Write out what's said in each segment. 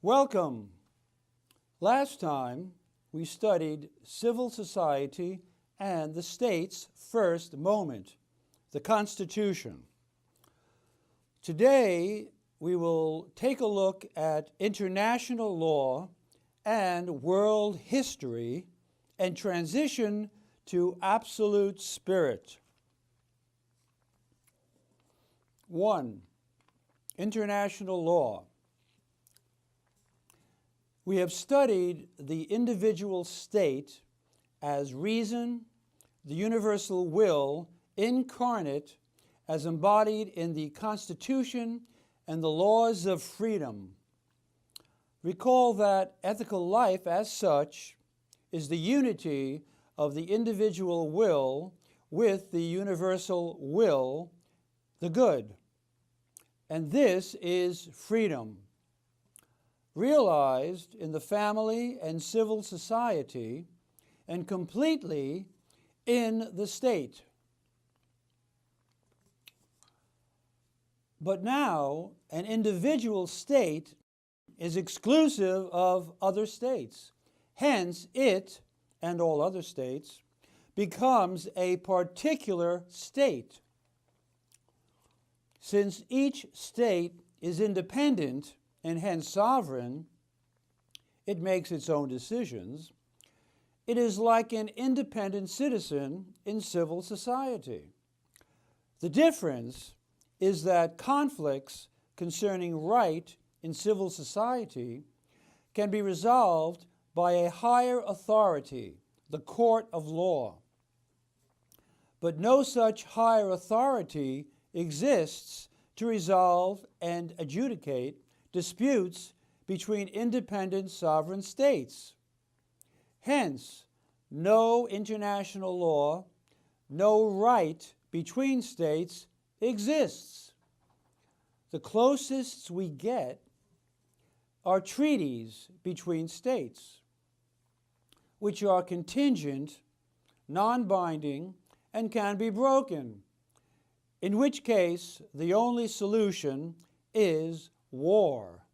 Welcome. Last time we studied civil society and the state's first moment, the Constitution. Today we will take a look at international law and world history and transition to absolute spirit. 1. International law. We have studied the individual state as reason, the universal will, incarnate, as embodied in the Constitution and the laws of freedom. Recall that ethical life as such is the unity of the individual will with the universal will, the good. And this is freedom, realized in the family and civil society, and completely in the state. But now, an individual state is exclusive of other states. Hence, it, and all other states, becomes a particular state. Since each state is independent and hence sovereign, it makes its own decisions. It is like an independent citizen in civil society. The difference is that conflicts concerning right in civil society can be resolved by a higher authority, the court of law. But no such higher authority exists to resolve and adjudicate disputes between independent sovereign states. Hence, no international law, no right between states exists. The closest we get are treaties between states, which are contingent, non-binding, and can be broken, in which case the only solution is war.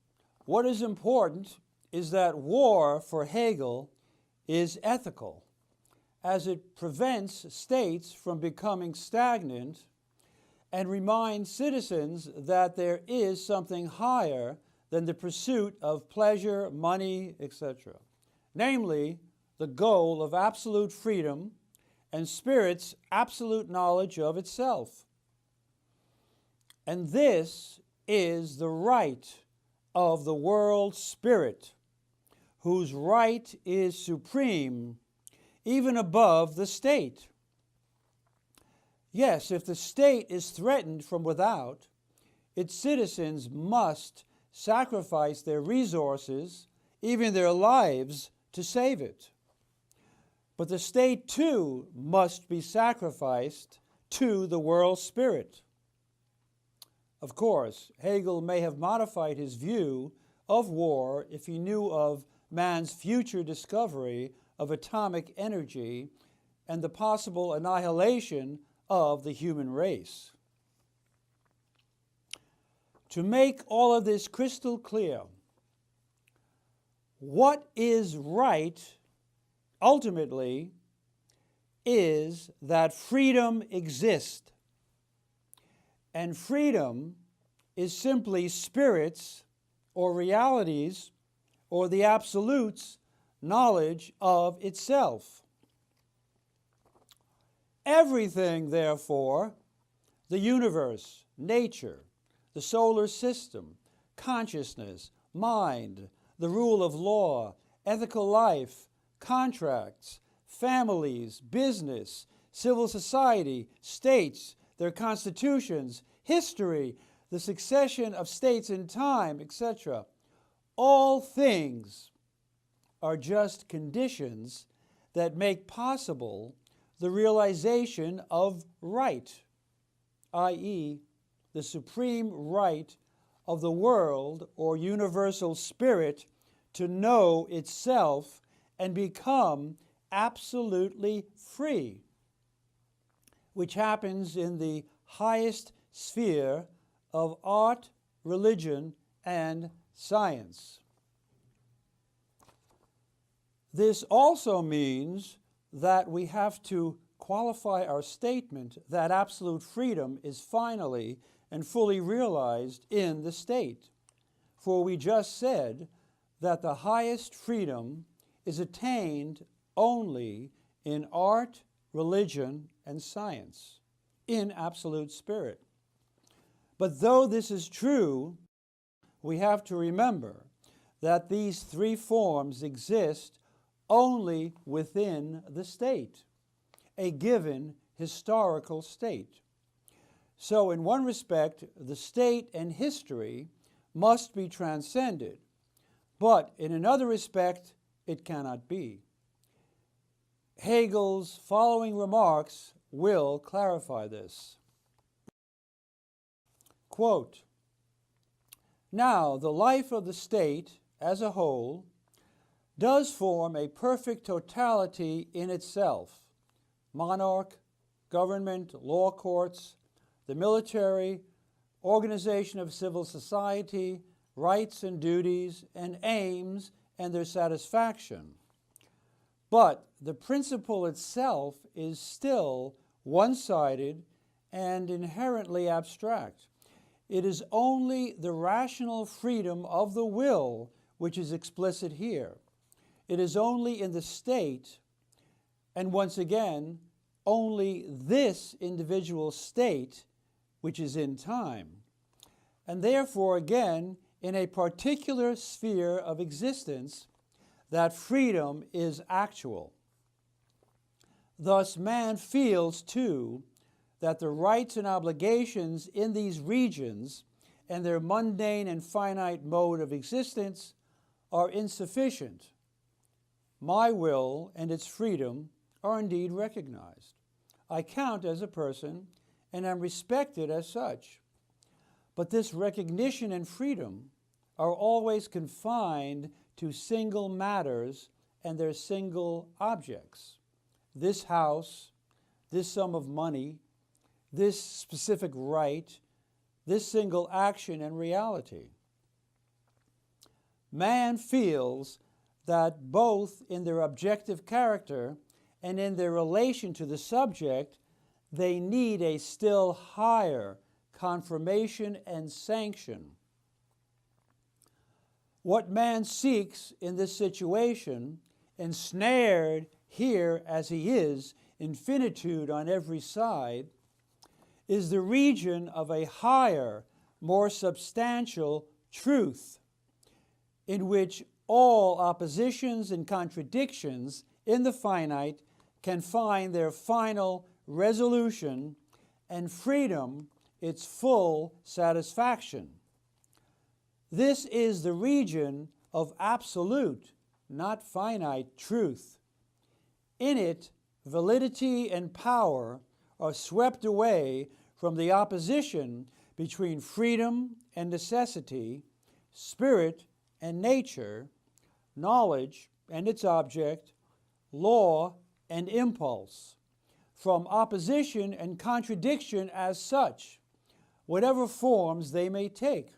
What is important is that war, for Hegel, is ethical, as it prevents states from becoming stagnant and reminds citizens that there is something higher than the pursuit of pleasure, money, etc., namely the goal of absolute freedom and spirit's absolute knowledge of itself. And this is the right of the world spirit, whose right is supreme, even above the state. Yes, if the state is threatened from without, its citizens must sacrifice their resources, even their lives, to save it. But the state, too, must be sacrificed to the world spirit. Of course, Hegel may have modified his view of war if he knew of man's future discovery of atomic energy and the possible annihilation of the human race. To make all of this crystal clear, what is right ultimately is that freedom exists. And freedom is simply spirit's or reality's or the absolute's knowledge of itself. Everything, therefore, the universe, nature, the solar system, consciousness, mind, the rule of law, ethical life, contracts, families, business, civil society, states, their constitutions, history, the succession of states in time, etc. All things are just conditions that make possible the realization of right, i.e., the supreme right of the world or universal spirit to know itself and become absolutely free, which happens in the highest sphere of art, religion, and science. This also means that we have to qualify our statement that absolute freedom is finally and fully realized in the state. For we just said that the highest freedom is attained only in art, religion, and science, in absolute spirit. But though this is true, we have to remember that these three forms exist only within the state, a given historical state. So in one respect, the state and history must be transcended, but in another respect, it cannot be. Hegel's following remarks will clarify this. Quote, "Now, the life of the state as a whole does form a perfect totality in itself. Monarch, government, law courts, the military, organization of civil society, rights and duties, and aims and their satisfaction. But the principle itself is still one-sided and inherently abstract. It is only the rational freedom of the will which is explicit here. It is only in the state, and once again, only this individual state which is in time, and therefore again in a particular sphere of existence that freedom is actual. Thus man feels too that the rights and obligations in these regions and their mundane and finite mode of existence are insufficient. My will and its freedom are indeed recognized. I count as a person and am respected as such. But this recognition and freedom are always confined to single matters and their single objects. This house, this sum of money, this specific right, this single action and reality. Man feels that both in their objective character and in their relation to the subject, they need a still higher confirmation and sanction. What man seeks in this situation, ensnared here as he is, in finitude on every side, is the region of a higher, more substantial truth, in which all oppositions and contradictions in the finite can find their final resolution, and freedom its full satisfaction. This is the region of absolute, not finite, truth. In it, validity and power are swept away from the opposition between freedom and necessity, spirit and nature, knowledge and its object, law and impulse, from opposition and contradiction as such, whatever forms they may take.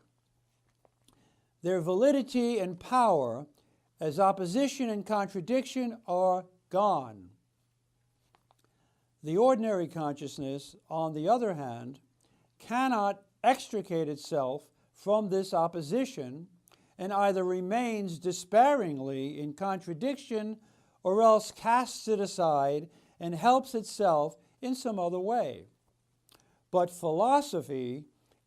Their validity and power as opposition and contradiction are gone. The ordinary consciousness, on the other hand, cannot extricate itself from this opposition and either remains despairingly in contradiction or else casts it aside and helps itself in some other way. But philosophy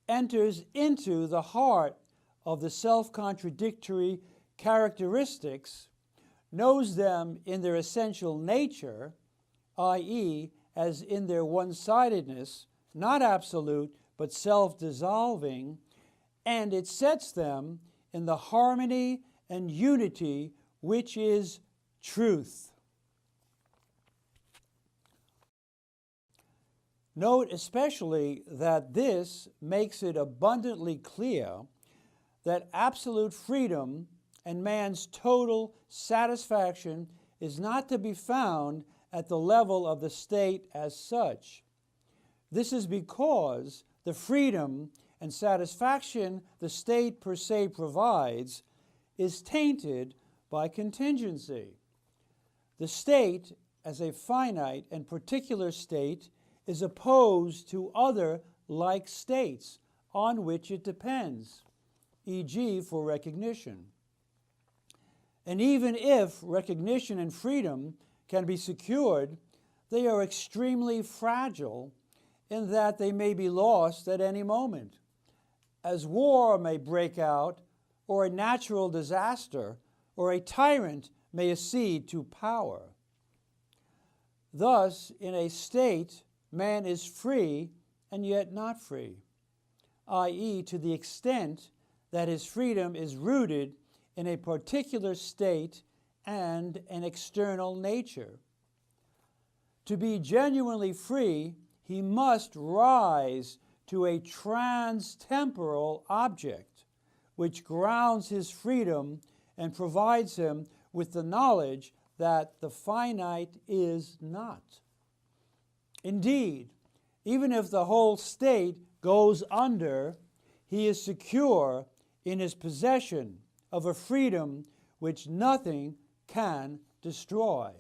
enters into the heart of the self-contradictory characteristics, knows them in their essential nature, i.e., as in their one-sidedness, not absolute, but self-dissolving, and it sets them in the harmony and unity which is truth. Note especially that this makes it abundantly clear that absolute freedom and man's total satisfaction is not to be found at the level of the state as such. This is because the freedom and satisfaction the state per se provides is tainted by contingency. The state, as a finite and particular state, is opposed to other like states on which it depends, e.g., for recognition. And even if recognition and freedom can be secured, they are extremely fragile in that they may be lost at any moment, as war may break out, or a natural disaster, or a tyrant may accede to power. Thus, in a state, man is free and yet not free, i.e., to the extent that his freedom is rooted in a particular state and an external nature. To be genuinely free, he must rise to a trans-temporal object, which grounds his freedom and provides him with the knowledge that the finite is not. Indeed, even if the whole state goes under, he is secure in his possession of a freedom which nothing can destroy.